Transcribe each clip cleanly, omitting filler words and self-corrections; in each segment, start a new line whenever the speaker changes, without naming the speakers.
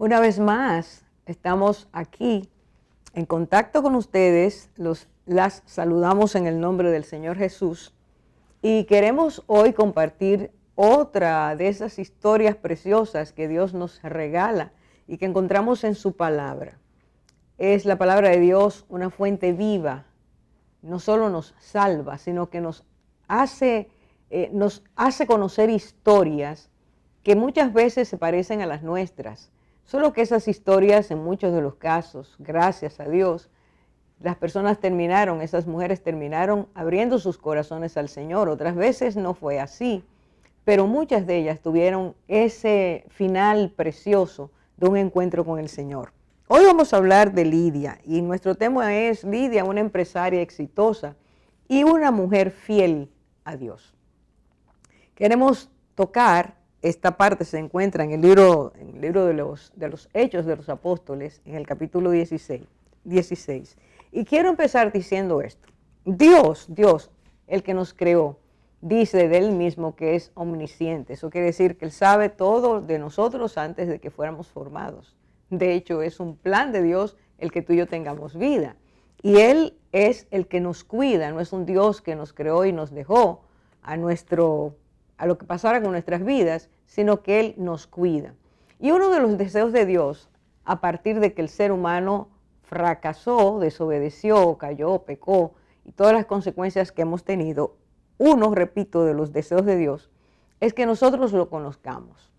Una vez más, estamos aquí en contacto con ustedes, las saludamos en el nombre del Señor Jesús y queremos hoy compartir otra de esas historias preciosas que Dios nos regala y que encontramos en su palabra. Es la palabra de Dios una fuente viva, no solo nos salva, sino que nos hace conocer historias que muchas veces se parecen a las nuestras. Solo que esas historias, en muchos de los casos, gracias a Dios, esas mujeres terminaron abriendo sus corazones al Señor. Otras veces no fue así, pero muchas de ellas tuvieron ese final precioso de un encuentro con el Señor. Hoy vamos a hablar de Lidia y nuestro tema es Lidia, una empresaria exitosa y una mujer fiel a Dios. Queremos tocar. Esta parte se encuentra en el libro de los Hechos de los Apóstoles, en el capítulo 16. Y quiero empezar diciendo esto. Dios, el que nos creó, dice de Él mismo que es omnisciente. Eso quiere decir que Él sabe todo de nosotros antes de que fuéramos formados. De hecho, es un plan de Dios el que tú y yo tengamos vida. Y Él es el que nos cuida, no es un Dios que nos creó y nos dejó a lo que pasara con nuestras vidas, sino que Él nos cuida. Y uno de los deseos de Dios, a partir de que el ser humano fracasó, desobedeció, cayó, pecó, y todas las consecuencias que hemos tenido, repito, de los deseos de Dios, es que nosotros lo conozcamos.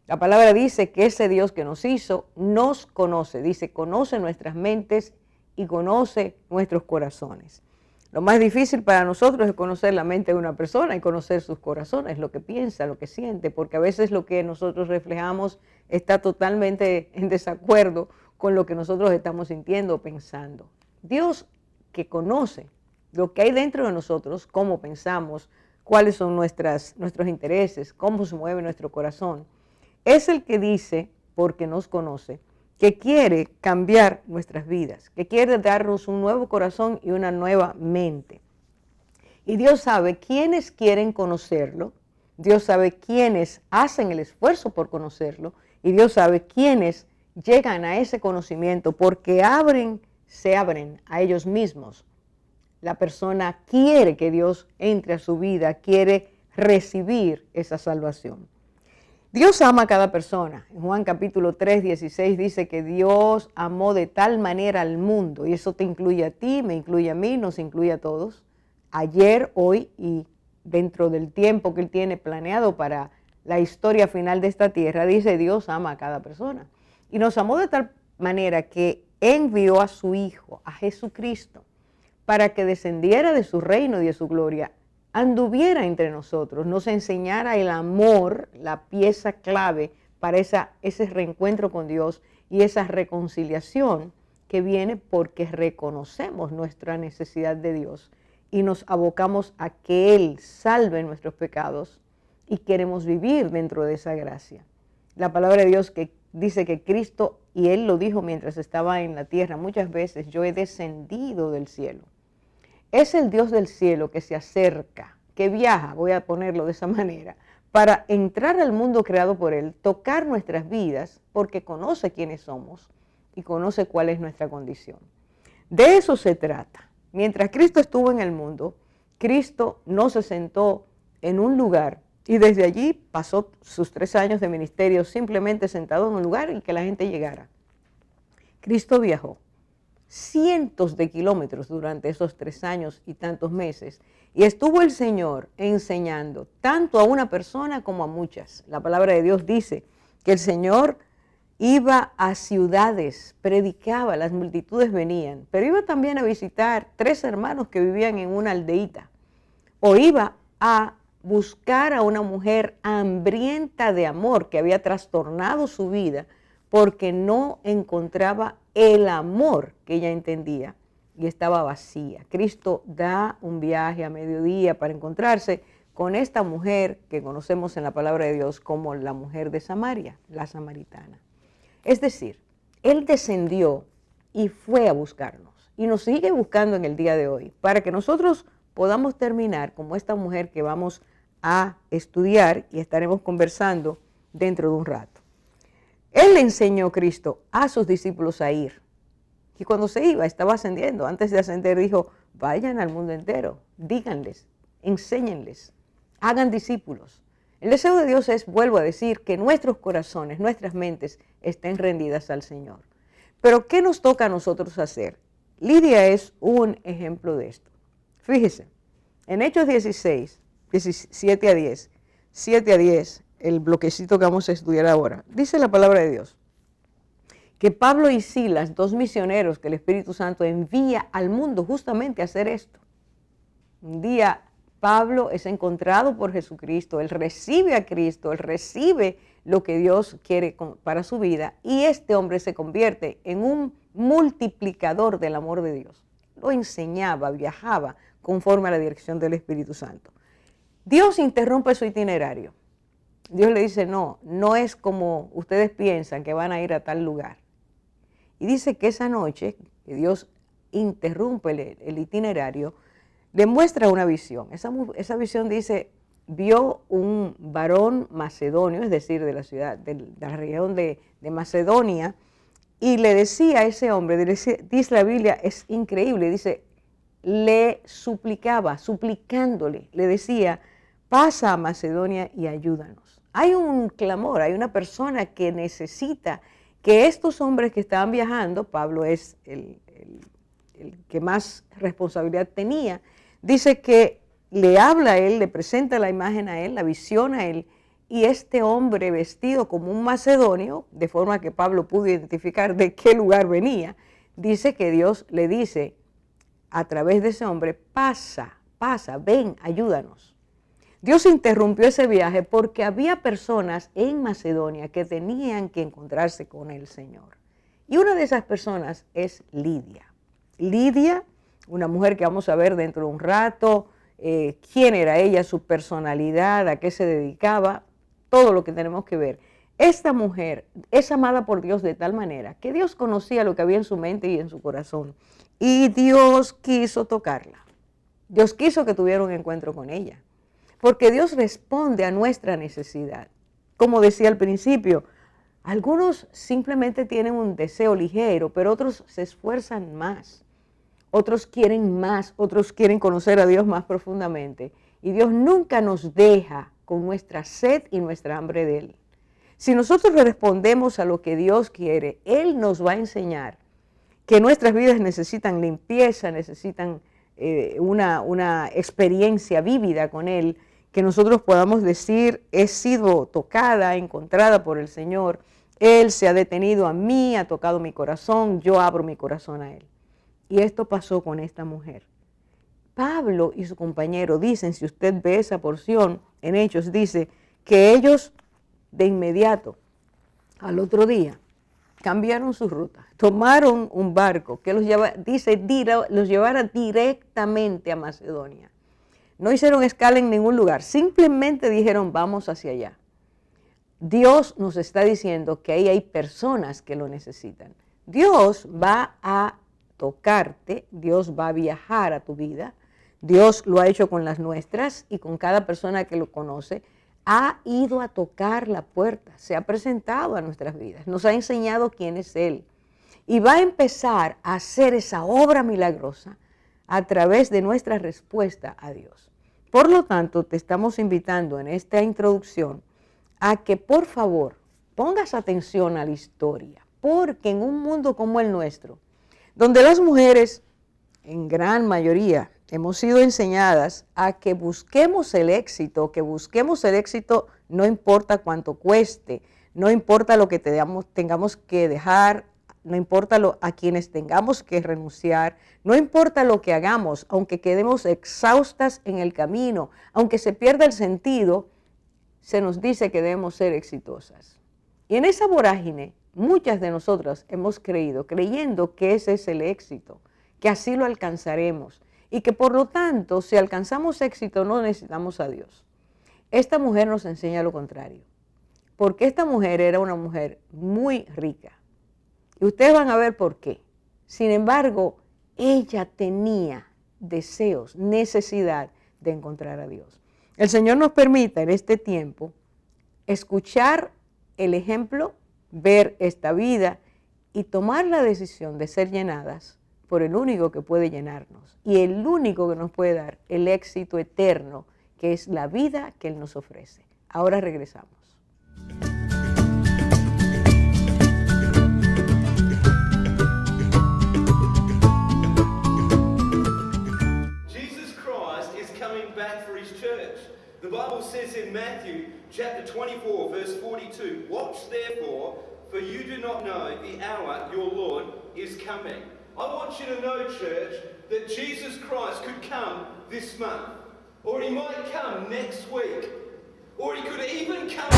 La palabra dice que ese Dios que nos hizo, nos conoce, dice, conoce nuestras mentes y conoce nuestros corazones. Lo más difícil para nosotros es conocer la mente de una persona y conocer sus corazones, lo que piensa, lo que siente, porque a veces lo que nosotros reflejamos está totalmente en desacuerdo con lo que nosotros estamos sintiendo o pensando. Dios, que conoce lo que hay dentro de nosotros, cómo pensamos, cuáles son nuestros intereses, cómo se mueve nuestro corazón, es el que dice, porque nos conoce, que quiere cambiar nuestras vidas, que quiere darnos un nuevo corazón y una nueva mente. Y Dios sabe quiénes quieren conocerlo, Dios sabe quiénes hacen el esfuerzo por conocerlo, y Dios sabe quiénes llegan a ese conocimiento porque se abren a ellos mismos. La persona quiere que Dios entre a su vida, quiere recibir esa salvación. Dios ama a cada persona. En Juan capítulo 3, 16 dice que Dios amó de tal manera al mundo, y eso te incluye a ti, me incluye a mí, nos incluye a todos, ayer, hoy y dentro del tiempo que Él tiene planeado para la historia final de esta tierra. Dice, Dios ama a cada persona. Y nos amó de tal manera que envió a su Hijo, a Jesucristo, para que descendiera de su reino y de su gloria, anduviera entre nosotros, nos enseñara el amor, la pieza clave para ese reencuentro con Dios y esa reconciliación que viene porque reconocemos nuestra necesidad de Dios y nos abocamos a que Él salve nuestros pecados y queremos vivir dentro de esa gracia. La palabra de Dios que dice que Cristo, y Él lo dijo mientras estaba en la tierra, muchas veces, yo he descendido del cielo. Es el Dios del cielo que se acerca, que viaja, voy a ponerlo de esa manera, para entrar al mundo creado por Él, tocar nuestras vidas, porque conoce quiénes somos y conoce cuál es nuestra condición. De eso se trata. Mientras Cristo estuvo en el mundo, Cristo no se sentó en un lugar y desde allí pasó sus 3 años de ministerio simplemente sentado en un lugar y que la gente llegara. Cristo viajó cientos de kilómetros durante esos 3 años y tantos meses. Y estuvo el Señor enseñando tanto a una persona como a muchas. La palabra de Dios dice que el Señor iba a ciudades, predicaba, las multitudes venían, pero iba también a visitar 3 hermanos que vivían en una aldeíta. O iba a buscar a una mujer hambrienta de amor que había trastornado su vida porque no encontraba el amor que ella entendía y estaba vacía. Cristo da un viaje a mediodía para encontrarse con esta mujer que conocemos en la palabra de Dios como la mujer de Samaria, la samaritana. Es decir, Él descendió y fue a buscarnos y nos sigue buscando en el día de hoy para que nosotros podamos terminar como esta mujer que vamos a estudiar y estaremos conversando dentro de un rato. Él le enseñó, Cristo, a sus discípulos a ir. Y cuando se iba, estaba ascendiendo. Antes de ascender dijo, vayan al mundo entero, díganles, enséñenles, hagan discípulos. El deseo de Dios es, vuelvo a decir, que nuestros corazones, nuestras mentes estén rendidas al Señor. Pero ¿qué nos toca a nosotros hacer? Lidia es un ejemplo de esto. Fíjese, en Hechos 16, 17 a 10, 7 a 10, el bloquecito que vamos a estudiar ahora, dice la palabra de Dios, que Pablo y Silas, dos misioneros que el Espíritu Santo envía al mundo justamente a hacer esto. Un día Pablo es encontrado por Jesucristo, él recibe a Cristo, él recibe lo que Dios quiere para su vida y este hombre se convierte en un multiplicador del amor de Dios. Lo enseñaba, viajaba conforme a la dirección del Espíritu Santo. Dios interrumpe su itinerario. Dios le dice, no es como ustedes piensan que van a ir a tal lugar. Y dice que esa noche, que Dios interrumpe el itinerario, le muestra una visión. Esa visión dice, vio un varón macedonio, es decir, de la ciudad, de la región de Macedonia, y le decía a ese hombre, dice la Biblia, es increíble, dice, le suplicaba, suplicándole, le decía, pasa a Macedonia y ayúdanos. Hay un clamor, hay una persona que necesita que estos hombres que estaban viajando, Pablo es el que más responsabilidad tenía, dice que le habla a él, le presenta la imagen a él, la visión a él, y este hombre vestido como un macedonio, de forma que Pablo pudo identificar de qué lugar venía, dice que Dios le dice a través de ese hombre, pasa, ven, ayúdanos. Dios interrumpió ese viaje porque había personas en Macedonia que tenían que encontrarse con el Señor. Y una de esas personas es Lidia. Lidia, una mujer que vamos a ver dentro de un rato, quién era ella, su personalidad, a qué se dedicaba, todo lo que tenemos que ver. Esta mujer es amada por Dios de tal manera que Dios conocía lo que había en su mente y en su corazón. Y Dios quiso tocarla. Dios quiso que tuviera un encuentro con ella. Porque Dios responde a nuestra necesidad. Como decía al principio, algunos simplemente tienen un deseo ligero, pero otros se esfuerzan más. Otros quieren más, otros quieren conocer a Dios más profundamente. Y Dios nunca nos deja con nuestra sed y nuestra hambre de Él. Si nosotros respondemos a lo que Dios quiere, Él nos va a enseñar que nuestras vidas necesitan limpieza, necesitan una experiencia vívida con Él, que nosotros podamos decir, he sido tocada, encontrada por el Señor, Él se ha detenido a mí, ha tocado mi corazón, yo abro mi corazón a Él. Y esto pasó con esta mujer. Pablo y su compañero dicen, si usted ve esa porción en Hechos, dice que ellos de inmediato, al otro día, cambiaron su ruta, tomaron un barco que los llevara directamente a Macedonia. No hicieron escala en ningún lugar, simplemente dijeron vamos hacia allá. Dios nos está diciendo que ahí hay personas que lo necesitan. Dios va a tocarte, Dios va a viajar a tu vida. Dios lo ha hecho con las nuestras y con cada persona que lo conoce. Ha ido a tocar la puerta, se ha presentado a nuestras vidas, nos ha enseñado quién es Él. Y va a empezar a hacer esa obra milagrosa a través de nuestra respuesta a Dios. Por lo tanto, te estamos invitando en esta introducción a que por favor pongas atención a la historia, porque en un mundo como el nuestro, donde las mujeres en gran mayoría hemos sido enseñadas a que busquemos el éxito no importa cuánto cueste, no importa lo que tengamos que dejar, no importa a quienes tengamos que renunciar, no importa lo que hagamos, aunque quedemos exhaustas en el camino, aunque se pierda el sentido, se nos dice que debemos ser exitosas. Y en esa vorágine, muchas de nosotras hemos creyendo que ese es el éxito, que así lo alcanzaremos y que por lo tanto, si alcanzamos éxito, no necesitamos a Dios. Esta mujer nos enseña lo contrario, porque esta mujer era una mujer muy rica. Y ustedes van a ver por qué. Sin embargo, ella tenía deseos, necesidad de encontrar a Dios. El Señor nos permita en este tiempo escuchar el ejemplo ver esta vida y tomar la decisión de ser llenadas por el único que puede llenarnos y el único que nos puede dar el éxito eterno, que es la vida que Él nos ofrece. Ahora regresamos.
Jesus Christ is coming back for his church. The Bible says in Matthew chapter 24 verse 42, "Watch therefore, for you do not know the hour your Lord is coming." I want you to know, church, that Jesus Christ could come this month, or he might come next week, or he could even come.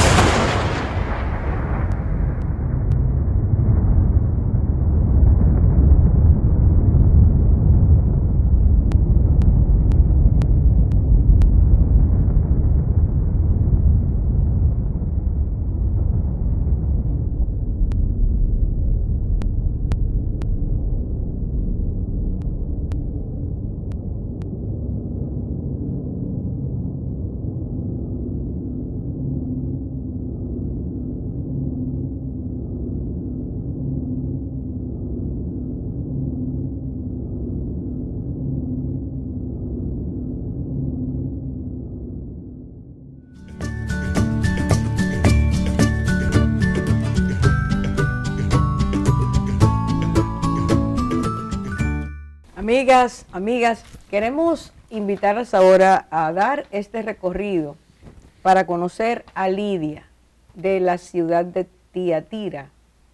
Amigas, queremos invitarlas ahora a dar este recorrido para conocer a Lidia de la ciudad de Tiatira.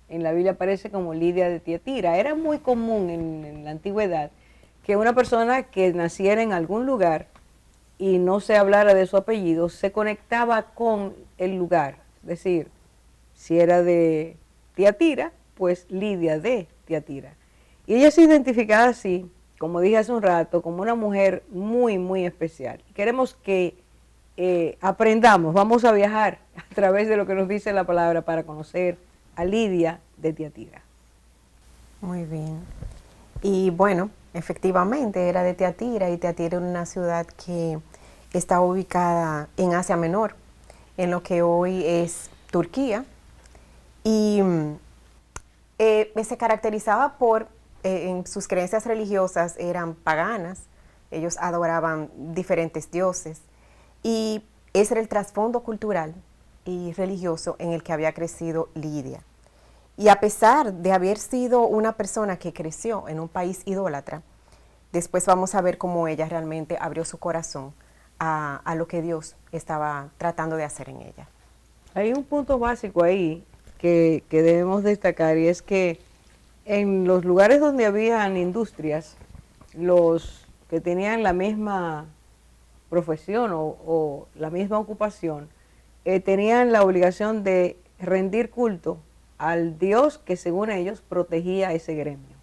En la Biblia aparece como Lidia de Tiatira. Era muy común en la antigüedad que una persona que naciera en algún lugar y no se hablara de su apellido, se conectaba con el lugar. Es decir, si era de Tiatira, pues Lidia de Tiatira. Y ella se identificaba así, como dije hace un rato, como una mujer muy, muy especial. Queremos que aprendamos, vamos a viajar a través de lo que nos dice la palabra para conocer a Lidia de Tiatira.
Muy bien. Y bueno, efectivamente era de Tiatira, y Tiatira era una ciudad que está ubicada en Asia Menor, en lo que hoy es Turquía, y se caracterizaba por, en sus creencias religiosas eran paganas, ellos adoraban diferentes dioses, y ese era el trasfondo cultural y religioso en el que había crecido Lidia. Y a pesar de haber sido una persona que creció en un país idólatra, después vamos a ver cómo ella realmente abrió su corazón a lo que Dios estaba tratando de hacer en ella.
Hay un punto básico ahí que debemos destacar, y es que en los lugares donde habían industrias, los que tenían la misma profesión o la misma ocupación, tenían la obligación de rendir culto al Dios que según ellos protegía ese gremio.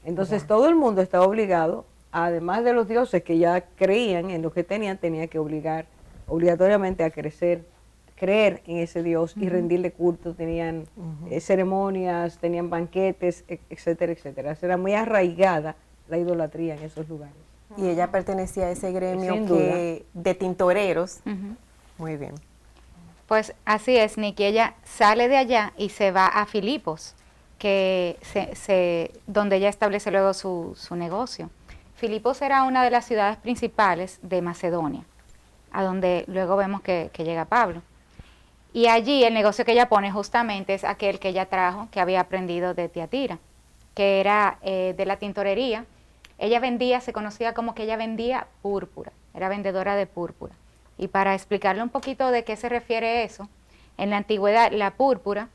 Entonces todo el mundo estaba obligado, además de los dioses que ya creían en lo que tenían, tenía que obligatoriamente a creer en ese Dios y rendirle culto. Tenían ceremonias, tenían banquetes, etcétera, etcétera. Era muy arraigada la idolatría en esos lugares.
Y ella pertenecía a ese gremio de tintoreros. Muy bien.
Pues así es, Nikki. Ella sale de allá y se va a Filipos, que donde ella establece luego su negocio. Filipos era una de las ciudades principales de Macedonia, a donde luego vemos que llega Pablo. Y allí el negocio que ella pone justamente es aquel que ella trajo, que había aprendido de Tiatira, que era de la tintorería. Ella vendía, se conocía como que ella vendía púrpura, era vendedora de púrpura. Y para explicarle un poquito de qué se refiere eso, en la antigüedad la púrpura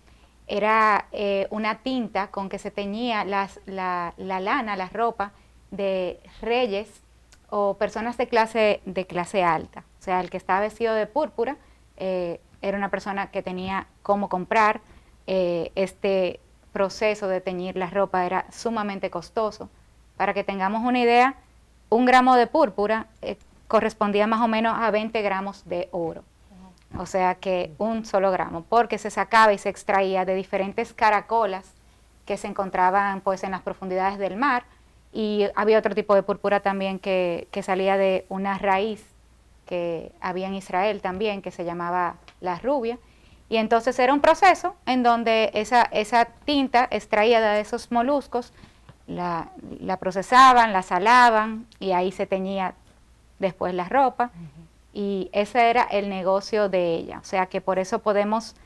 era una tinta con que se teñía la lana, la ropa de reyes o personas de clase alta. O sea, el que estaba vestido de púrpura era una persona que tenía cómo comprar. Este proceso de teñir la ropa era sumamente costoso. Para que tengamos una idea, 1 gramo de púrpura correspondía más o menos a 20 gramos de oro. O sea que un solo gramo, porque se sacaba y se extraía de diferentes caracolas que se encontraban pues en las profundidades del mar, y había otro tipo de púrpura también que salía de una raíz que había en Israel también, que se llamaba la rubia, Y entonces era un proceso en donde esa tinta extraída de esos moluscos la procesaban, la salaban y ahí se teñía después la ropa. Y ese era el negocio de ella. O sea que por eso podemos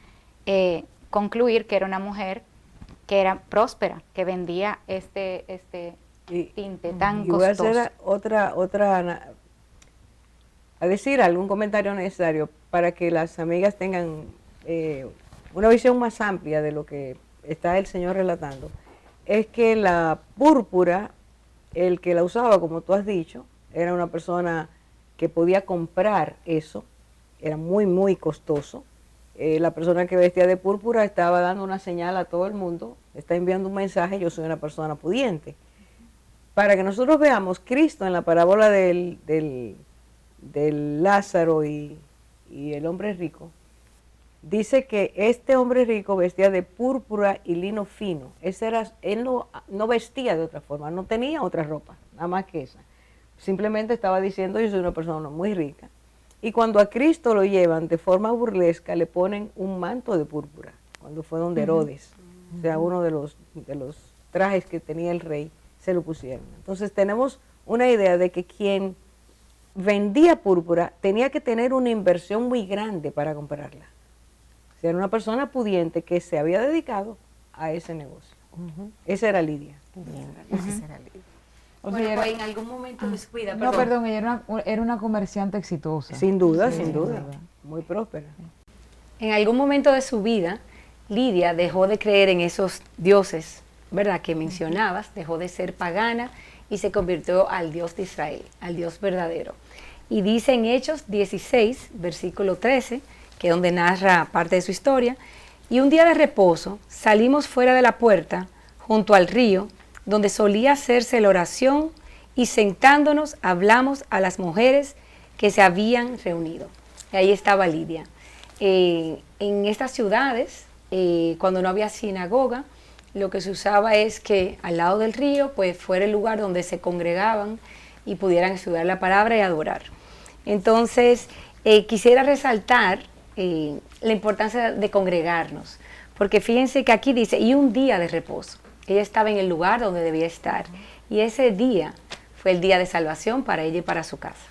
concluir que era una mujer que era próspera, que vendía este tinte tan
Y voy a
costoso.
hacer a decir algún comentario necesario para que las amigas tengan una visión más amplia de lo que está el Señor relatando. Es que la púrpura, el que la usaba, como tú has dicho, era una persona que podía comprar eso, era muy, muy costoso. La persona que vestía de púrpura estaba dando una señal a todo el mundo, está enviando un mensaje: yo soy una persona pudiente. Para que nosotros veamos, Cristo en la parábola del Lázaro y el hombre rico, dice que este hombre rico vestía de púrpura y lino fino. Él no vestía de otra forma, no tenía otra ropa, nada más que esa. Simplemente estaba diciendo: yo soy una persona muy rica. Y cuando a Cristo lo llevan de forma burlesca, le ponen un manto de púrpura, cuando fue donde Herodes. O sea, uno de los trajes que tenía el rey, se lo pusieron. Entonces tenemos una idea de que quien vendía púrpura tenía que tener una inversión muy grande para comprarla. O sea, era una persona pudiente que se había dedicado a ese negocio. Esa era Lidia.
Esa era Lidia.
O
Bueno,
sea,
pues en algún momento descuida,
no,
perdón.
perdón, ella era una comerciante exitosa.
Sin duda,
Sí,
sin duda.
verdad.
Muy próspera.
En algún momento de su vida, Lidia dejó de creer en esos dioses, ¿verdad?, que mencionabas, dejó de ser pagana y se convirtió al Dios de Israel, al Dios verdadero. Y dice en Hechos 16, versículo 13, que es donde narra parte de su historia: y un día de reposo salimos fuera de la puerta, junto al río, donde solía hacerse la oración, y sentándonos hablamos a las mujeres que se habían reunido. Y ahí estaba Lidia. En estas ciudades, cuando no había sinagoga, lo que se usaba es que al lado del río pues fuera el lugar donde se congregaban y pudieran estudiar la palabra y adorar. Entonces, quisiera resaltar la importancia de congregarnos, porque fíjense que aquí dice: y un día de reposo. Ella estaba en el lugar donde debía estar, y ese día fue el día de salvación para ella y para su casa.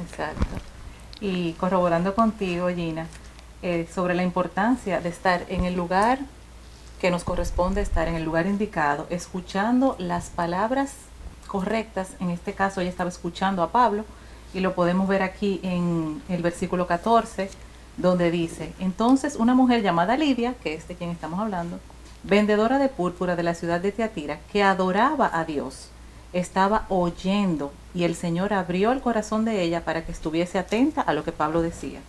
Exacto. Y corroborando contigo, Gina, sobre la importancia de estar en el lugar que nos corresponde estar, en el lugar indicado, escuchando las palabras correctas. En este caso ella estaba escuchando a Pablo, y lo podemos ver aquí en el versículo 14, donde dice: entonces una mujer llamada Lidia, que es de quien estamos hablando, vendedora de púrpura de la ciudad de Tiatira, que adoraba a Dios, estaba oyendo, y el Señor abrió el corazón de ella para que estuviese atenta a lo que Pablo decía.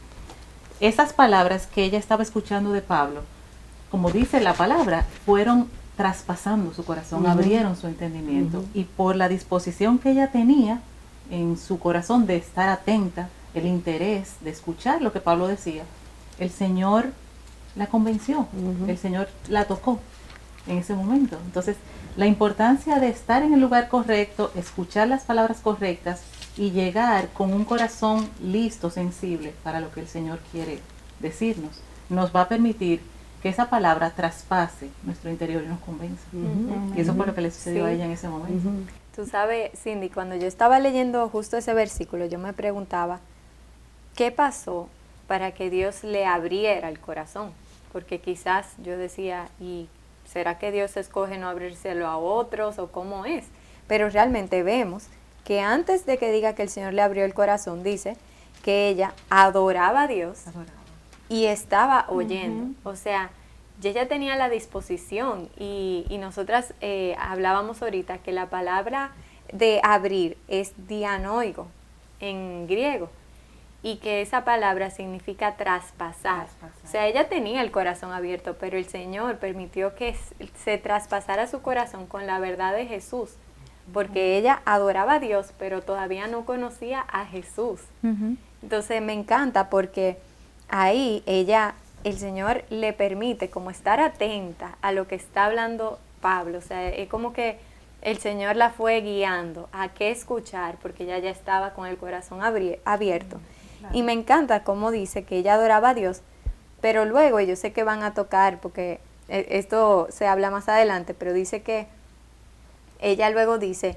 Esas palabras que ella estaba escuchando de Pablo, como dice la palabra, fueron traspasando su corazón, abrieron su entendimiento, y por la disposición que ella tenía en su corazón de estar atenta, el interés de escuchar lo que Pablo decía, el Señor la convenció, el Señor la tocó en ese momento. Entonces, la importancia de estar en el lugar correcto, escuchar las palabras correctas y llegar con un corazón listo, sensible para lo que el Señor quiere decirnos, nos va a permitir que esa palabra traspase nuestro interior y nos convenza. Y eso fue lo que le sucedió a ella en ese momento.
Tú sabes, Cindy, cuando yo estaba leyendo justo ese versículo, yo me preguntaba, ¿qué pasó para que Dios le abriera el corazón? Porque quizás yo decía, ¿y será que Dios escoge no abrírselo a otros o cómo es? Pero realmente vemos que antes de que diga que el Señor le abrió el corazón, dice que ella adoraba a Dios y estaba oyendo. O sea, ella tenía la disposición y nosotras hablábamos ahorita que la palabra de abrir es dianoigo en griego, y que esa palabra significa traspasar. O sea, ella tenía el corazón abierto, pero el Señor permitió que se traspasara su corazón con la verdad de Jesús, porque ella adoraba a Dios, pero todavía no conocía a Jesús. Entonces me encanta porque ahí el Señor le permite como estar atenta a lo que está hablando Pablo. O sea, es como que el Señor la fue guiando a qué escuchar, porque ella ya estaba con el corazón abierto. Y me encanta cómo dice que ella adoraba a Dios, Pero luego, y yo sé que van a tocar, porque esto se habla más adelante, pero dice que ella luego dice,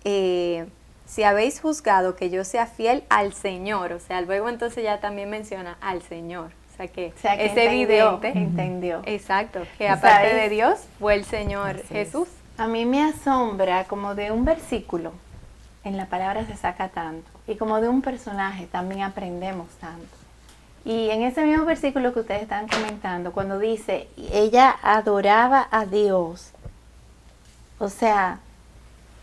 si habéis juzgado que yo sea fiel al Señor, o sea, luego entonces ya también menciona al Señor. O sea que es evidente.
Entendió.
Exacto, que aparte
¿Sabes?
de Dios fue el Señor
Así es.
Jesús.
A mí me asombra como de un versículo, en la palabra se saca tanto, y como de un personaje también aprendemos tanto. Y en ese mismo versículo que ustedes están comentando, cuando dice, ella adoraba a Dios, o sea,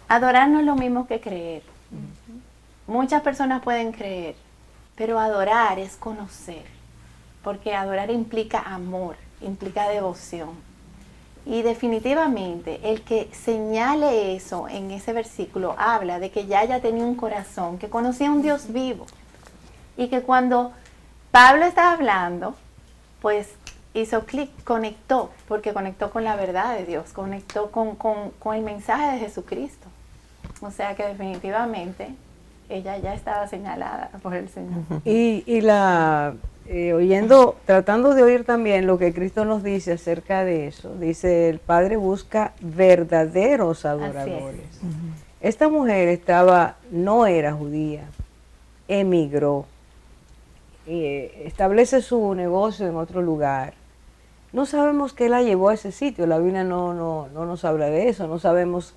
adorar no es lo mismo que creer. Muchas personas pueden creer, pero adorar es conocer, porque adorar implica amor, implica devoción. Y definitivamente el que señale eso en ese versículo habla de que ya ella tenía un corazón, que conocía a un Dios vivo. Y que cuando Pablo estaba hablando, pues hizo clic, conectó, porque conectó con la verdad de Dios, conectó con el mensaje de Jesucristo. O sea que definitivamente ella ya estaba señalada por el Señor.
Y oyendo, tratando de oír también lo que Cristo nos dice acerca de eso, dice, el Padre busca verdaderos adoradores. Esta mujer no era judía, emigró, establece su negocio en otro lugar. No sabemos qué la llevó a ese sitio, la Biblia no nos habla de eso, no sabemos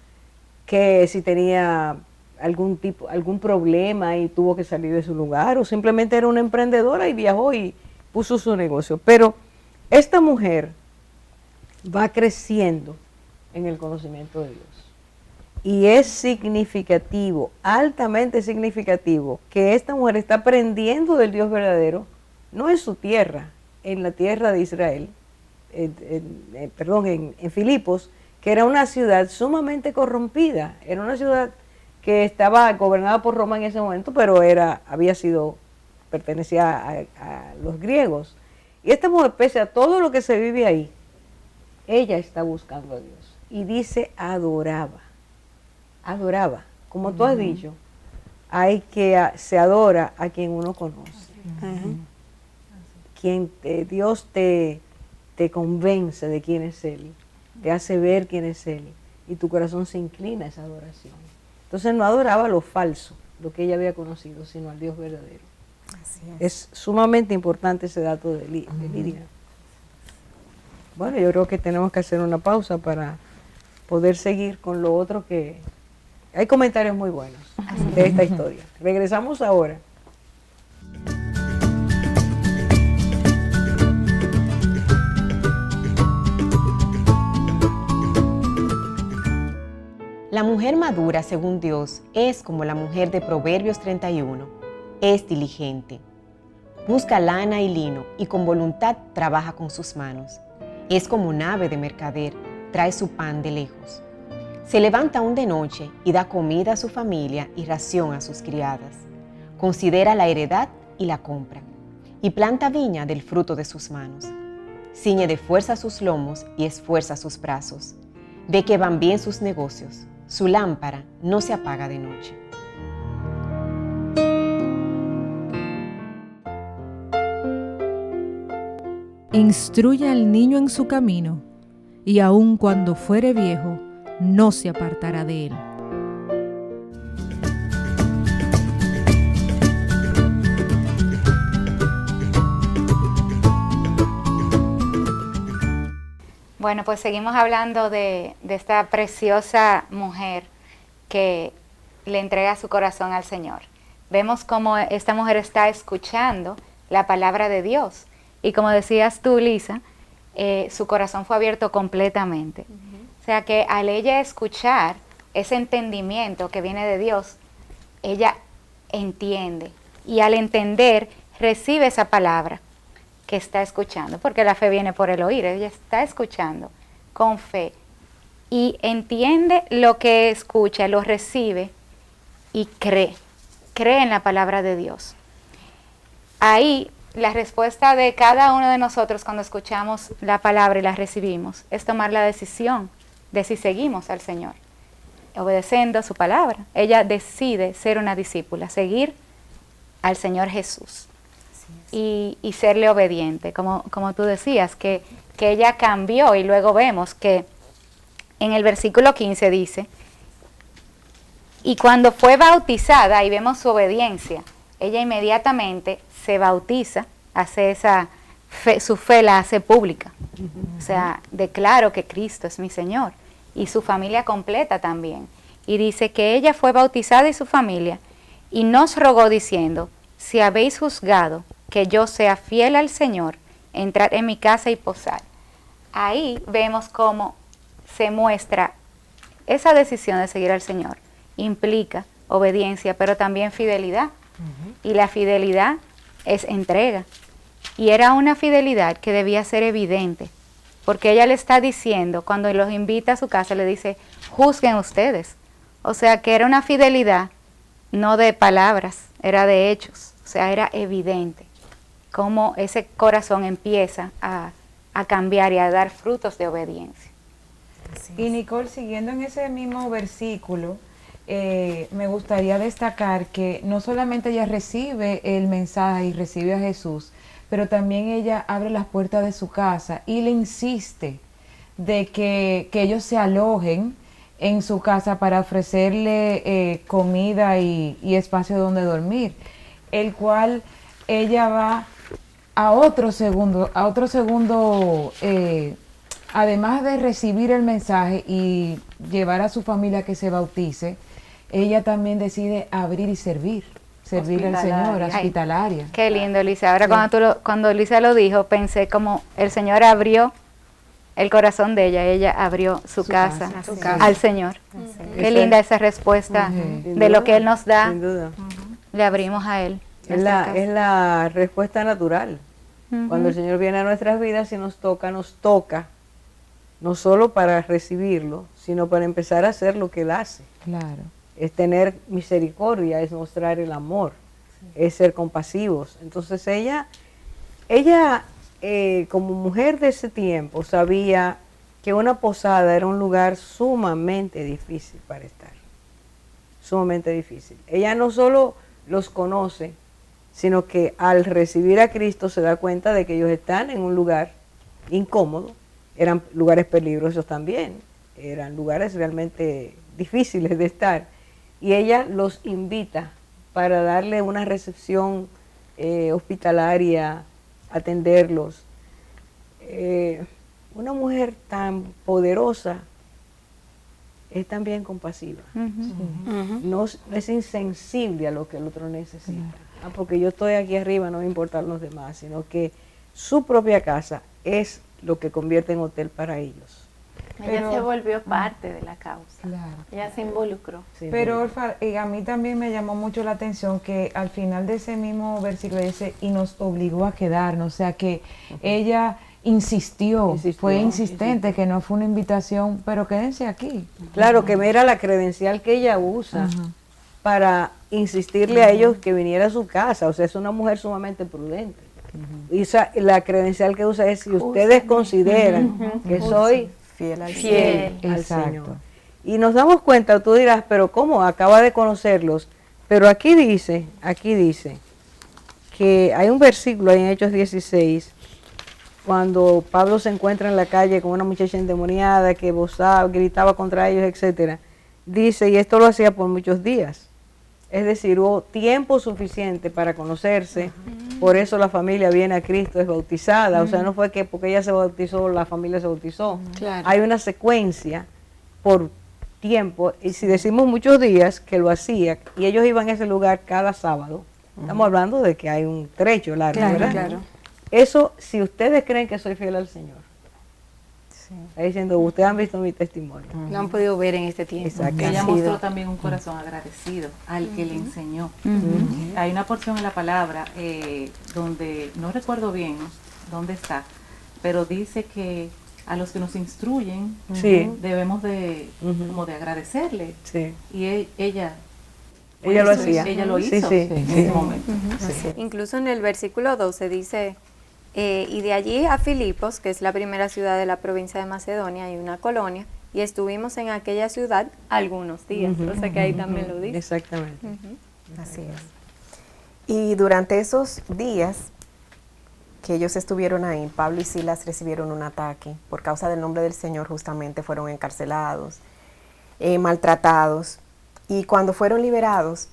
si tenía algún problema y tuvo que salir de su lugar, o simplemente era una emprendedora y viajó y puso su negocio. Pero esta mujer va creciendo en el conocimiento de Dios. Y es significativo, altamente significativo, que esta mujer está aprendiendo del Dios verdadero, no en su tierra, en la tierra de Israel, en Filipos, que era una ciudad sumamente corrompida, era una ciudad que estaba gobernada por Roma en ese momento, pero pertenecía a los griegos. Y esta mujer, pese a todo lo que se vive ahí, ella está buscando a Dios. Y dice adoraba, como tú has dicho, se adora a quien uno conoce. Quien Dios te convence de quién es Él, te hace ver quién es Él, y tu corazón se inclina a esa adoración. Entonces no adoraba lo falso, lo que ella había conocido, sino al Dios verdadero.
Así
Es sumamente importante ese dato de Lidia. Bueno, yo creo que tenemos que hacer una pausa para poder seguir con lo otro que... Hay comentarios muy buenos de esta historia. Regresamos ahora.
La mujer madura, según Dios, es como la mujer de Proverbios 31. Es diligente. Busca lana y lino y con voluntad trabaja con sus manos. Es como un ave de mercader, trae su pan de lejos. Se levanta aún de noche y da comida a su familia y ración a sus criadas. Considera la heredad y la compra, y planta viña del fruto de sus manos. Ciñe de fuerza sus lomos y esfuerza sus brazos. Ve que van bien sus negocios. Su lámpara no se apaga de noche.
Instruye al niño en su camino, y aun cuando fuere viejo, no se apartará de él.
Bueno, pues seguimos hablando de esta preciosa mujer que le entrega su corazón al Señor. Vemos cómo esta mujer está escuchando la palabra de Dios. Y como decías tú, Lisa, su corazón fue abierto completamente. O sea que al ella escuchar ese entendimiento que viene de Dios, ella entiende. Y al entender, recibe esa palabra que está escuchando, porque la fe viene por el oír. Ella está escuchando con fe y entiende lo que escucha, lo recibe y cree en la palabra de Dios. Ahí la respuesta de cada uno de nosotros cuando escuchamos la palabra y la recibimos es tomar la decisión de si seguimos al Señor, obedeciendo su palabra. Ella decide ser una discípula, seguir al Señor Jesús. y serle obediente, como tú decías, que ella cambió, y luego vemos que en el versículo 15 dice, y cuando fue bautizada, y vemos su obediencia, ella inmediatamente se bautiza, hace su fe la hace pública. O sea, declaro que Cristo es mi Señor, y su familia completa también. Y dice que ella fue bautizada y su familia, y nos rogó diciendo, si habéis juzgado que yo sea fiel al Señor, entrad en mi casa y posad. Ahí vemos cómo se muestra esa decisión de seguir al Señor. Implica obediencia, pero también fidelidad. Y la fidelidad es entrega. Y era una fidelidad que debía ser evidente, porque ella le está diciendo, cuando los invita a su casa, le dice, juzguen ustedes. O sea, que era una fidelidad no de palabras, era de hechos. O sea, era evidente cómo ese corazón empieza a cambiar y a dar frutos de obediencia.
Y Nicole, siguiendo en ese mismo versículo, me gustaría destacar que no solamente ella recibe el mensaje y recibe a Jesús, pero también ella abre las puertas de su casa y le insiste de que ellos se alojen en su casa para ofrecerle comida y espacio donde dormir, el cual ella va a otro segundo, además de recibir el mensaje y llevar a su familia que se bautice, ella también decide abrir y servir al Señor, hospitalaria.
Ay, qué lindo, Elisa. Ahora cuando Elisa lo dijo, pensé como el Señor abrió el corazón de ella abrió su casa al Señor. Qué linda esa respuesta de lo que Él nos da.
Sin duda.
Le abrimos a Él.
Es la respuesta natural. Cuando el Señor viene a nuestras vidas y nos toca, no solo para recibirlo, sino para empezar a hacer lo que Él hace.
Claro.
Es tener misericordia, es mostrar el amor, es ser compasivos. Entonces ella como mujer de ese tiempo sabía que una posada era un lugar sumamente difícil para estar, sumamente difícil. Ella no solo los conoce, sino que al recibir a Cristo se da cuenta de que ellos están en un lugar incómodo, eran lugares peligrosos también, eran lugares realmente difíciles de estar, y ella los invita para darle una recepción hospitalaria, atenderlos. Una mujer tan poderosa es también compasiva, no es insensible a lo que el otro necesita. Porque yo estoy aquí arriba, no me importan los demás, sino que su propia casa es lo que convierte en hotel para ellos.
Ella se volvió parte de la causa.
Claro.
Ella se involucró.
Sí,
Pero Orfa, a mí también me llamó mucho la atención que al final de ese mismo versículo dice, y nos obligó a quedarnos, o sea que ella insistió, fue insistente, que no fue una invitación, pero quédense aquí.
Claro, que era la credencial que ella usa para insistirle a ellos que viniera a su casa, o sea, es una mujer sumamente prudente. Y la credencial que usa es, si ustedes consideran que soy fiel al Señor. Y nos damos cuenta, tú dirás, pero ¿cómo? Acaba de conocerlos. Pero aquí dice que hay un versículo ahí en Hechos 16, cuando Pablo se encuentra en la calle con una muchacha endemoniada que gritaba contra ellos, etcétera. Dice, y esto lo hacía por muchos días. Es decir, hubo tiempo suficiente para conocerse, por eso la familia viene a Cristo, es bautizada, o sea, no fue que porque ella se bautizó, la familia se bautizó.
Claro.
Hay una secuencia por tiempo, y si decimos muchos días que lo hacía, y ellos iban a ese lugar cada sábado, estamos hablando de que hay un trecho largo, ¿verdad?
Claro.
Eso, si ustedes creen que soy fiel al Señor, está diciendo, ustedes han visto mi testimonio.
Lo han podido ver en este tiempo.
Exacto.
Ella mostró también un corazón agradecido al que le enseñó. Hay una porción en la palabra donde, no recuerdo bien dónde está, pero dice que a los que nos instruyen debemos de, como de agradecerle.
Sí.
Y ella
lo hacía.
Ella lo hizo
en
ese momento.
Incluso en el versículo 12 dice, y de allí a Filipos, que es la primera ciudad de la provincia de Macedonia y una colonia, y estuvimos en aquella ciudad algunos días. O sea que ahí también lo dice.
Exactamente.
Así es. Y durante esos días que ellos estuvieron ahí, Pablo y Silas recibieron un ataque. Por causa del nombre del Señor justamente fueron encarcelados, maltratados. Y cuando fueron liberados,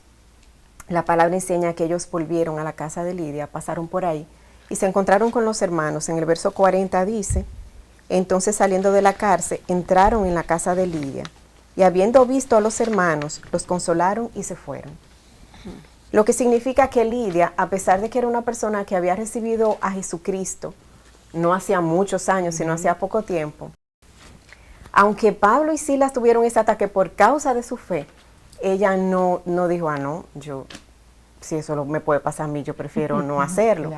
la palabra enseña que ellos volvieron a la casa de Lidia, pasaron por ahí y se encontraron con los hermanos. En el verso 40 dice, entonces saliendo de la cárcel, entraron en la casa de Lidia y habiendo visto a los hermanos, los consolaron y se fueron. Lo que significa que Lidia, a pesar de que era una persona que había recibido a Jesucristo, no hacía muchos años, sino hacía poco tiempo, aunque Pablo y Silas tuvieron ese ataque por causa de su fe, ella no dijo, no, si eso me puede pasar a mí, yo prefiero no hacerlo,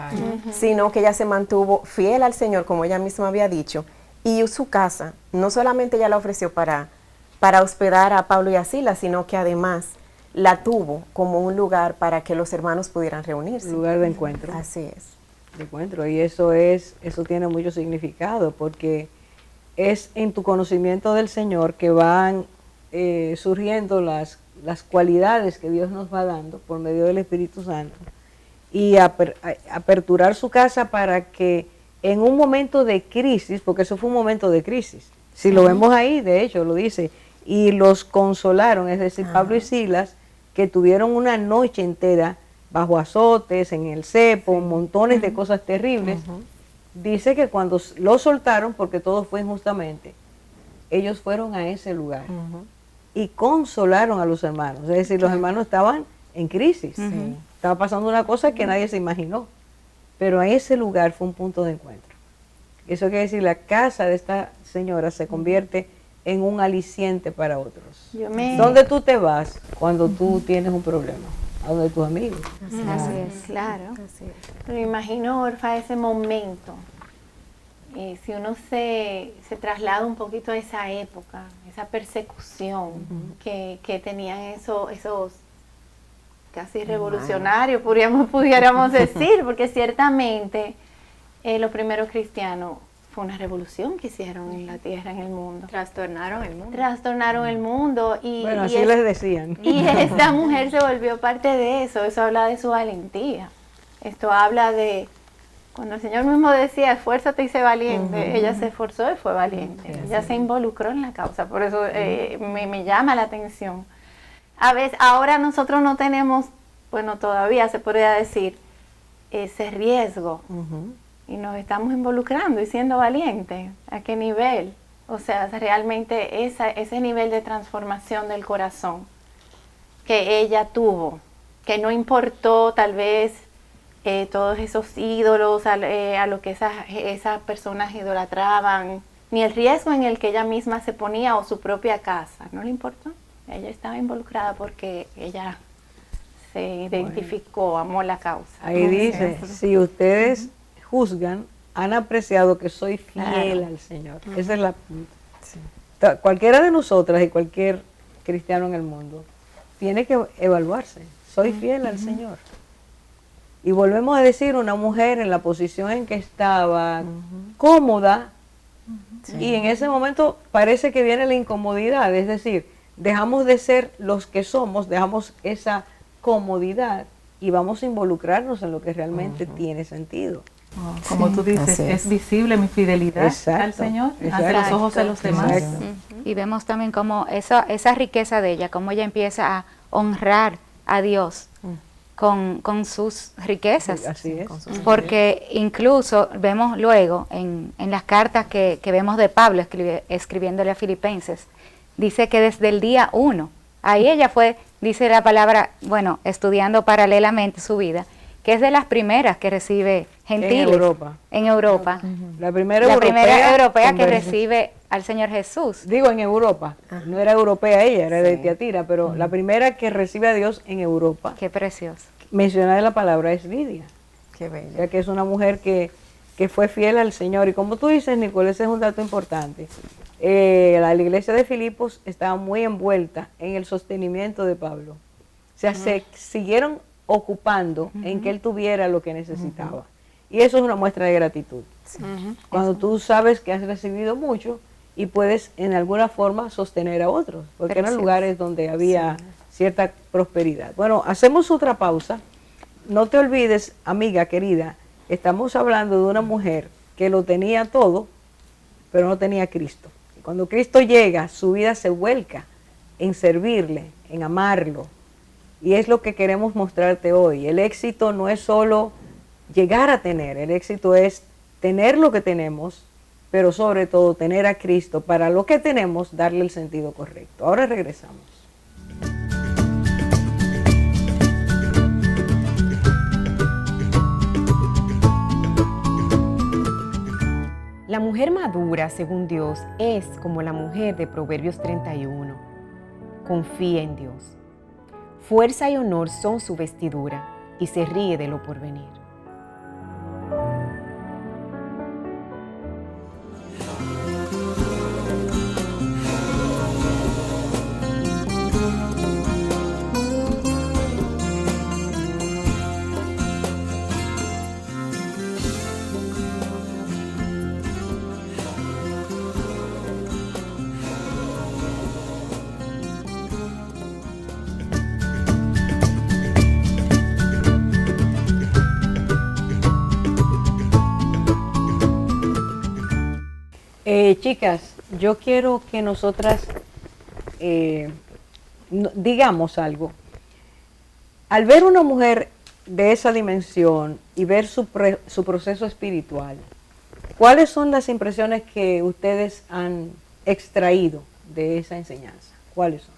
sino que ella se mantuvo fiel al Señor, como ella misma había dicho, y su casa, no solamente ella la ofreció para hospedar a Pablo y a Silas, sino que además la tuvo como un lugar para que los hermanos pudieran reunirse.
Lugar de encuentro.
Así es.
De encuentro, y eso tiene mucho significado, porque es en tu conocimiento del Señor que van surgiendo las cualidades que Dios nos va dando por medio del Espíritu Santo, y aperturar su casa para que en un momento de crisis, porque eso fue un momento de crisis, si lo vemos ahí, de hecho lo dice, y los consolaron, es decir, Pablo y Silas, que tuvieron una noche entera bajo azotes, en el cepo, montones de cosas terribles. Dice que cuando los soltaron, porque todo fue injustamente, ellos fueron a ese lugar y consolaron a los hermanos. Es decir, los hermanos estaban en crisis, estaba pasando una cosa que nadie se imaginó, pero a ese lugar fue un punto de encuentro. Eso quiere decir, la casa de esta señora se convierte en un aliciente para otros. ¿Dónde tú te vas cuando tú tienes un problema? A donde tus amigos.
Así es, claro. Pero imagino, Orfa, ese momento, si uno se traslada un poquito a esa época, esa persecución que tenían esos casi revolucionarios, pudiéramos decir, porque ciertamente los primeros cristianos fue una revolución que hicieron en la tierra, en el mundo.
Trastornaron el mundo.
Trastornaron el mundo.
Bueno, así les decían.
Y esta mujer se volvió parte de eso. Eso habla de su valentía. Esto habla de, cuando el Señor mismo decía, esfuérzate y sé valiente, ella se esforzó y fue valiente. Ella se involucró en la causa. Por eso me llama la atención. A veces, ahora nosotros no tenemos, bueno, todavía se podría decir, ese riesgo. Y nos estamos involucrando y siendo valientes. ¿A qué nivel? O sea, realmente ese nivel de transformación del corazón que ella tuvo, que no importó tal vez todos esos ídolos, a lo que esas personas idolatraban, ni el riesgo en el que ella misma se ponía o su propia casa, no le importó. Ella estaba involucrada porque ella se identificó, amó la causa.
Ahí dice, si ustedes juzgan, han apreciado que soy fiel al Señor. Esa es la punta. Cualquiera de nosotras y cualquier cristiano en el mundo tiene que evaluarse. Soy fiel al Señor. Y volvemos a decir, una mujer en la posición en que estaba, cómoda, y en ese momento parece que viene la incomodidad, es decir, dejamos de ser los que somos, dejamos esa comodidad y vamos a involucrarnos en lo que realmente tiene sentido.
Como tú dices, es visible mi fidelidad al Señor ante los ojos de los demás.
Y vemos también cómo esa riqueza de ella, cómo ella empieza a honrar a Dios con sus riquezas.
Así es.
Porque incluso vemos luego en las cartas que vemos de Pablo escribiéndole a Filipenses, dice que desde el día 1, ahí ella fue, dice la palabra, bueno, estudiando paralelamente su vida, que es de las primeras que recibe gentiles en Europa.
La primera
europea que recibe al Señor Jesús.
Digo, en Europa. No era europea ella, era de Tiatira, pero la primera que recibe a Dios en Europa.
Qué precioso.
Mencionada la palabra es Lidia.
Qué bella.
Ya que es una mujer que fue fiel al Señor. Y como tú dices, Nicole, ese es un dato importante. La iglesia de Filipos estaba muy envuelta en el sostenimiento de Pablo. O sea, se siguieron ocupando en que él tuviera lo que necesitaba. Y eso es una muestra de gratitud. Cuando tú sabes que has recibido mucho y puedes en alguna forma sostener a otros, porque eran lugares donde había cierta prosperidad. Bueno, hacemos otra pausa. No te olvides, amiga querida, estamos hablando de una mujer que lo tenía todo, pero no tenía a Cristo. Y cuando Cristo llega, su vida se vuelca en servirle, en amarlo. Y es lo que queremos mostrarte hoy. El éxito no es solo llegar a tener, el éxito es tener lo que tenemos, pero sobre todo tener a Cristo para lo que tenemos, darle el sentido correcto. Ahora regresamos.
La mujer madura, según Dios, es como la mujer de Proverbios 31. Confía en Dios. Fuerza y honor son su vestidura y se ríe de lo porvenir.
Chicas, yo quiero que nosotras digamos algo. Al ver una mujer de esa dimensión y ver su proceso espiritual, ¿cuáles son las impresiones que ustedes han extraído de esa enseñanza? ¿Cuáles son?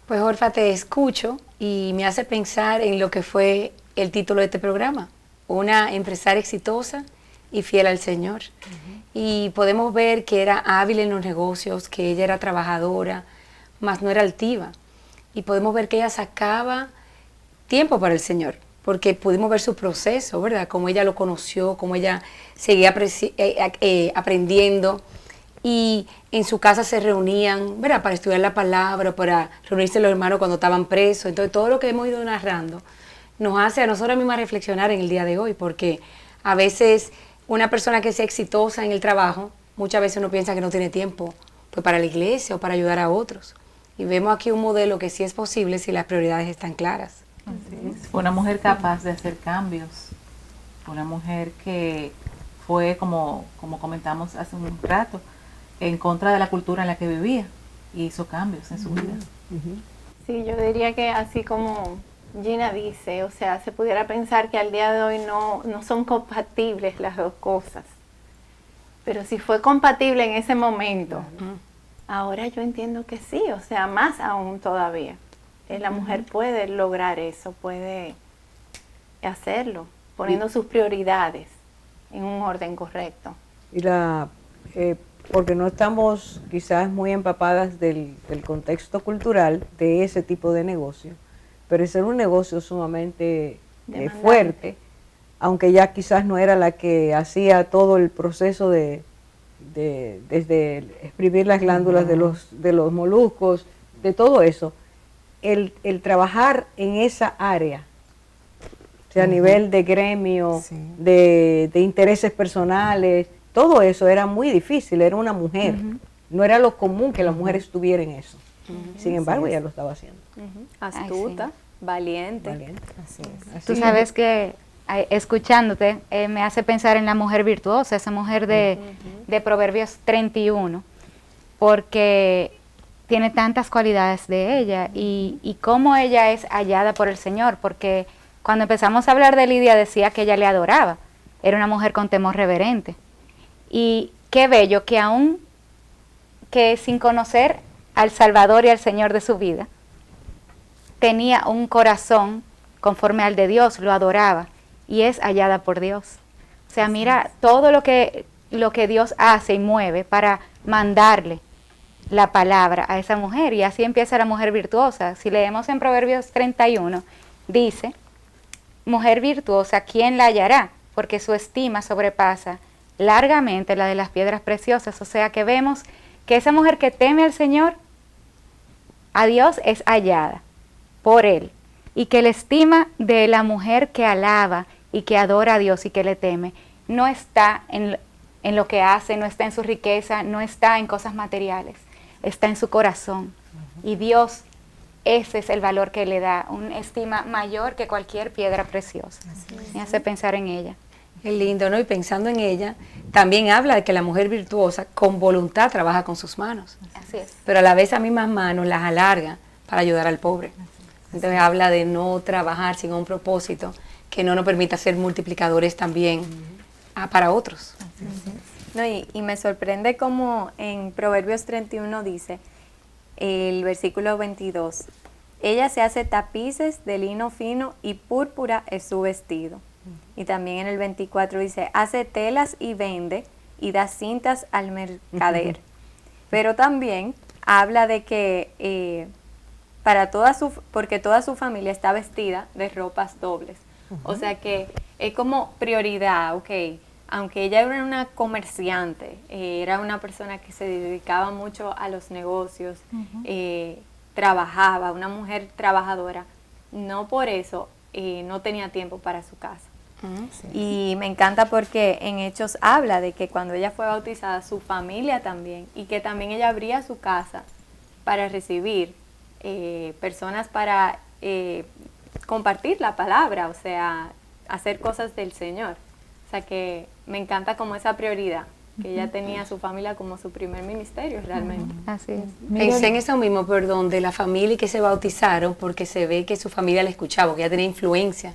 Pues Orfa, te escucho y me hace pensar en lo que fue el título de este programa, una empresaria exitosa y fiel al Señor. Y podemos ver que era hábil en los negocios, que ella era trabajadora, mas no era altiva. Y podemos ver que ella sacaba tiempo para el Señor, porque pudimos ver su proceso, ¿verdad? Cómo ella lo conoció, cómo ella seguía aprendiendo. Y en su casa se reunían, ¿verdad? Para estudiar la palabra, para reunirse los hermanos cuando estaban presos. Entonces todo lo que hemos ido narrando nos hace a nosotros mismas reflexionar en el día de hoy, porque a veces una persona que sea exitosa en el trabajo, muchas veces uno piensa que no tiene tiempo pues, para la iglesia o para ayudar a otros. Y vemos aquí un modelo que sí es posible si las prioridades están claras.
Así es. Fue una mujer capaz de hacer cambios. Fue una mujer que fue, como comentamos hace un rato, en contra de la cultura en la que vivía y hizo cambios en su vida.
Sí, yo diría que así como Gina dice, o sea, se pudiera pensar que al día de hoy no son compatibles las dos cosas. Pero si fue compatible en ese momento, ahora yo entiendo que sí, o sea, más aún todavía. La mujer puede lograr eso, puede hacerlo, poniendo sus prioridades en un orden correcto.
Y porque no estamos quizás muy empapadas del contexto cultural de ese tipo de negocio, pero es un negocio sumamente fuerte, aunque ya quizás no era la que hacía todo el proceso desde exprimir las glándulas de los moluscos, de todo eso. El trabajar en esa área, o sea, a nivel de gremio, de intereses personales, todo eso era muy difícil, era una mujer. No era lo común que la mujer estuviera en eso. Sin embargo, ella lo estaba haciendo.
Astuta, valiente.
Así es.
Tú sabes que escuchándote me hace pensar en la mujer virtuosa, esa mujer de Proverbios 31, porque tiene tantas cualidades de ella y cómo ella es hallada por el Señor, porque cuando empezamos a hablar de Lidia decía que ella le adoraba, era una mujer con temor reverente. Y qué bello que aún que sin conocer al Salvador y al Señor de su vida, tenía un corazón conforme al de Dios, lo adoraba y es hallada por Dios. O sea, mira todo lo que Dios hace y mueve para mandarle la palabra a esa mujer, y así empieza la mujer virtuosa. Si leemos en Proverbios 31, dice, mujer virtuosa, ¿quién la hallará? Porque su estima sobrepasa largamente la de las piedras preciosas. O sea que vemos que esa mujer que teme al Señor, a Dios es hallada por Él, y que la estima de la mujer que alaba y que adora a Dios y que le teme, no está en lo que hace, no está en su riqueza, no está en cosas materiales, está en su corazón. Y Dios ese es el valor que le da, una estima mayor que cualquier piedra preciosa. Me hace pensar en ella.
Qué lindo, ¿no? Y pensando en ella, también habla de que la mujer virtuosa con voluntad trabaja con sus manos.
Así es.
Pero a la vez, a mismas manos las alarga para ayudar al pobre. Entonces habla de no trabajar sin un propósito que no nos permita ser multiplicadores también para otros.
No, y me sorprende como en Proverbios 31 dice, el versículo 22, ella se hace tapices de lino fino y púrpura es su vestido. Y también en el 24 dice, hace telas y vende y da cintas al mercader. Pero también habla de que porque toda su familia está vestida de ropas dobles. O sea que es como prioridad, ok, aunque ella era una comerciante, era una persona que se dedicaba mucho a los negocios, trabajaba, una mujer trabajadora, no por eso no tenía tiempo para su casa. Y me encanta porque en Hechos habla de que cuando ella fue bautizada, su familia también, y que también ella abría su casa para recibir personas para compartir la palabra, o sea, hacer cosas del Señor. O sea que me encanta como esa prioridad, que ella tenía a su familia como su primer ministerio realmente.
Así es.
Pensé en eso mismo, perdón, de la familia que se bautizaron porque se ve que su familia la escuchaba, que ella tenía influencia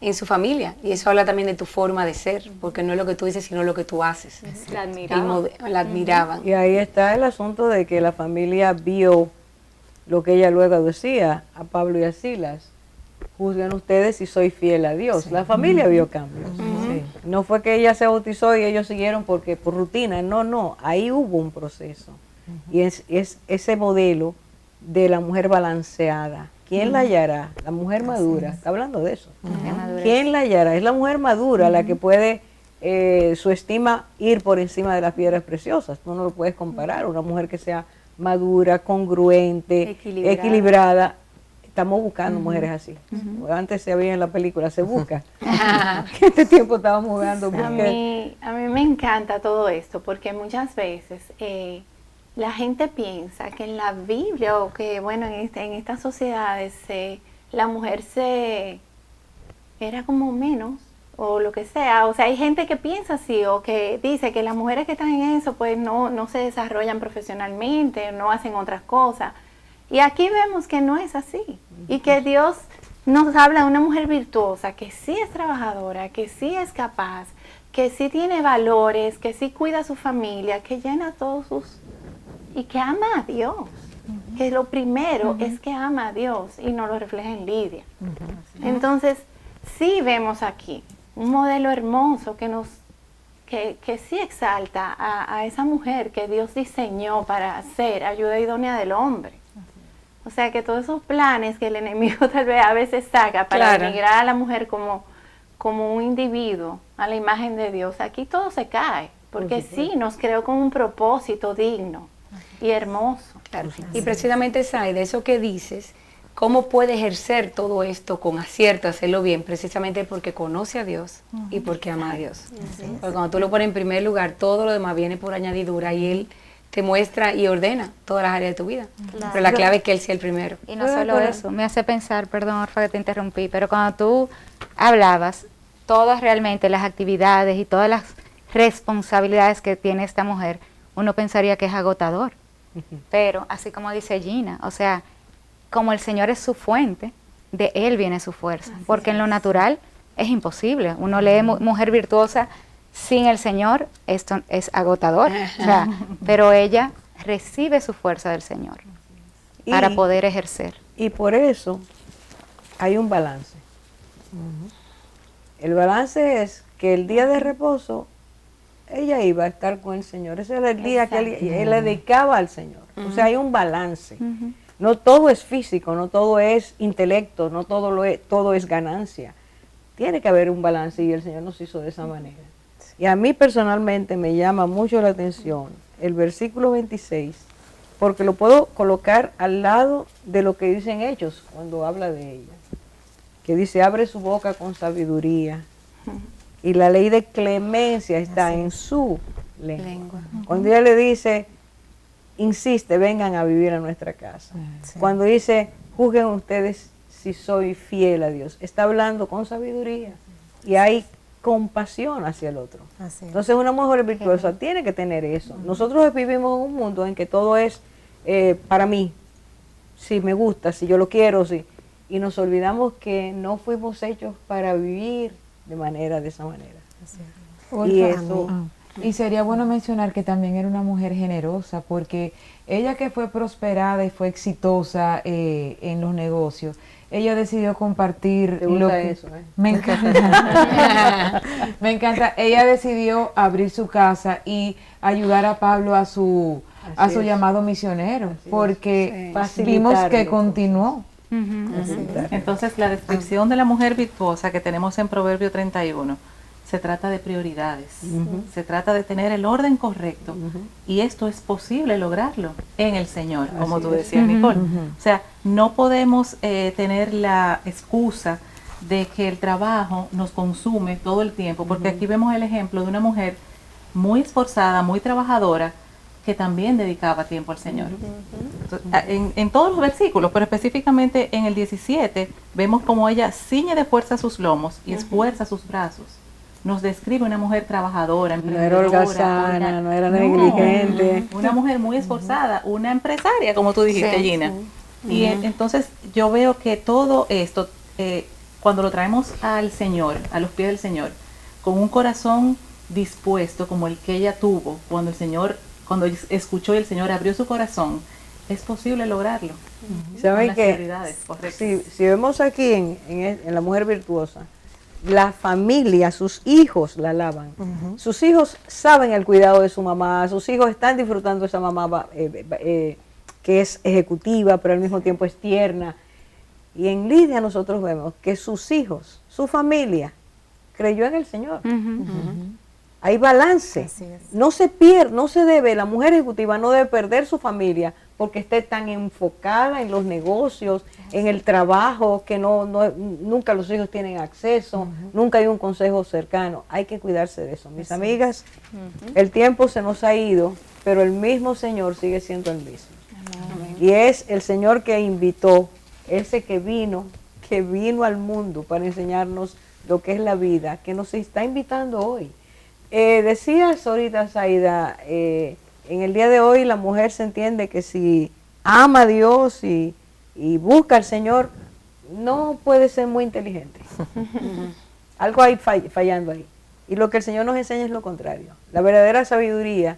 en su familia. Y eso habla también de tu forma de ser, porque no es lo que tú dices, sino lo que tú haces.
La admiraban.
La admiraban.
Y ahí está el asunto de que la familia vio lo que ella luego decía a Pablo y a Silas. Juzguen ustedes si soy fiel a Dios. La familia vio cambios. No fue que ella se bautizó y ellos siguieron porque por rutina. No. Ahí hubo un proceso. Y es ese modelo de la mujer balanceada. ¿Quién la hallará? La mujer madura. Está hablando de eso. ¿Quién la hallará? Es la mujer madura la que puede su estima ir por encima de las piedras preciosas. Tú no lo puedes comparar. Una mujer que sea madura, congruente, equilibrada. Estamos buscando mujeres así. Antes se veía en la película, se busca. Este tiempo estábamos jugando.
A mí me encanta todo esto porque muchas veces la gente piensa que en la Biblia o que, bueno, en estas sociedades la mujer era como menos o lo que sea. O sea, hay gente que piensa así o que dice que las mujeres que están en eso pues no se desarrollan profesionalmente, no hacen otras cosas. Y aquí vemos que no es así y que Dios nos habla de una mujer virtuosa que sí es trabajadora, que sí es capaz, que sí tiene valores, que sí cuida a su familia, que llena todos y que ama a Dios. Que lo primero es que ama a Dios y no lo refleja en Lidia. Entonces, sí vemos aquí un modelo hermoso que sí exalta a esa mujer que Dios diseñó para ser ayuda idónea del hombre. O sea que todos esos planes que el enemigo tal vez a veces saca para denigrar a la mujer como un individuo a la imagen de Dios, aquí todo se cae, porque sí nos creó con un propósito digno y hermoso.
Claro. Y precisamente, Sai, de eso que dices, ¿cómo puede ejercer todo esto con acierto, hacerlo bien? Precisamente porque conoce a Dios y porque ama a Dios. Porque cuando tú lo pones en primer lugar, todo lo demás viene por añadidura y Él te muestra y ordena todas las áreas de tu vida. Claro. Pero la clave es que Él sea el primero.
Y no solo eso, me hace pensar, perdón, Orfa, que te interrumpí, pero cuando tú hablabas, todas realmente las actividades y todas las responsabilidades que tiene esta mujer, uno pensaría que es agotador. Pero, así como dice Gina, o sea, como el Señor es su fuente, de Él viene su fuerza. Porque en lo natural es imposible. Uno lee mujer virtuosa, sin el Señor esto es agotador, o sea, pero ella recibe su fuerza del Señor para poder ejercer.
Y por eso hay un balance. El balance es que el día de reposo ella iba a estar con el Señor. Ese era el día que él le dedicaba al Señor. O sea, hay un balance. No todo es físico, no todo es intelecto, no todo es ganancia. Tiene que haber un balance y el Señor nos hizo de esa manera. Y a mí personalmente me llama mucho la atención el versículo 26, porque lo puedo colocar al lado de lo que dicen Hechos cuando habla de ella. Que dice, abre su boca con sabiduría. Y la ley de clemencia está en su lengua. Cuando ella le dice, insiste, vengan a vivir a nuestra casa. Cuando dice, juzguen ustedes si soy fiel a Dios, está hablando con sabiduría y hay compasión hacia el otro.
Así es.
Entonces una mujer virtuosa tiene que tener eso. Nosotros vivimos en un mundo en que todo es para mí, si me gusta, si yo lo quiero, si, y nos olvidamos que no fuimos hechos para vivir de esa manera. Y eso,
y sería bueno mencionar que también era una mujer generosa, porque ella que fue prosperada y fue exitosa en los negocios, ella decidió compartir
te gusta
lo que
eso, ¿eh?
me encanta. Me encanta. Ella decidió abrir su casa y ayudar a Pablo a su
Así es.
llamado misionero,
Así es.
porque
Sí.
vimos que
Facilitarlo.
continuó.
Entonces, la descripción de la mujer virtuosa que tenemos en Proverbio 31 se trata de prioridades, se trata de tener el orden correcto, y esto es posible lograrlo en el Señor, como
Así
tú
es.
decías, Nicole. O sea, no podemos tener la excusa de que el trabajo nos consume todo el tiempo, porque aquí vemos el ejemplo de una mujer muy esforzada, muy trabajadora, que también dedicaba tiempo al Señor. Entonces, en todos los versículos, pero específicamente en el 17, vemos como ella ciñe de fuerza sus lomos y esfuerza sus brazos. Nos describe una mujer trabajadora,
no era
emprendedora,
holgazana, no era negligente.
una mujer muy esforzada, una empresaria, como tú dijiste,
Sí,
Gina. Y entonces yo veo que todo esto, cuando lo traemos al Señor, a los pies del Señor, con un corazón dispuesto como el que ella tuvo cuando escuchó y el Señor abrió su corazón, es posible lograrlo.
¿Saben
Con las
qué?
prioridades correctas.
Si vemos aquí en la mujer virtuosa, la familia, sus hijos la alaban. Sus hijos saben el cuidado de su mamá, sus hijos están disfrutando de esa mamá que es ejecutiva, pero al mismo tiempo es tierna. Y en Lidia nosotros vemos que sus hijos, su familia, creyó en el Señor. Hay balance.
Así es.
No se pierde, no se debe, la mujer ejecutiva no debe perder su familia porque esté tan enfocada en los negocios, en el trabajo, que nunca los hijos tienen acceso, nunca hay un consejo cercano. Hay que cuidarse de eso. Mis amigas, el tiempo se nos ha ido, pero el mismo Señor sigue siendo el mismo. Y es el Señor que invitó, ese que vino al mundo para enseñarnos lo que es la vida, que nos está invitando hoy. Decías ahorita, Zaida, en el día de hoy la mujer se entiende que si ama a Dios y busca al Señor, no puede ser muy inteligente. Algo hay fallando ahí. Y lo que el Señor nos enseña es lo contrario. La verdadera sabiduría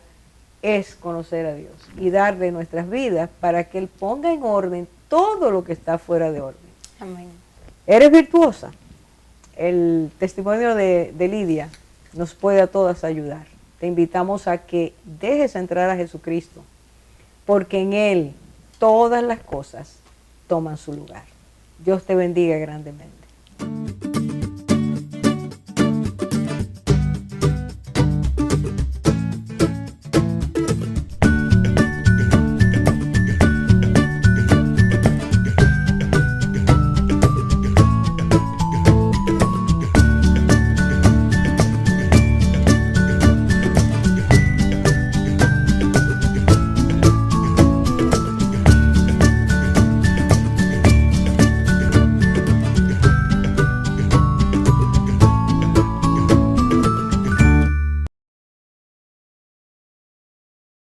es conocer a Dios y darle nuestras vidas para que Él ponga en orden todo lo que está fuera de orden.
Amén.
Eres virtuosa. El testimonio de Lidia nos puede a todas ayudar. Te invitamos a que dejes entrar a Jesucristo, porque en Él todas las cosas toman su lugar. Dios te bendiga grandemente.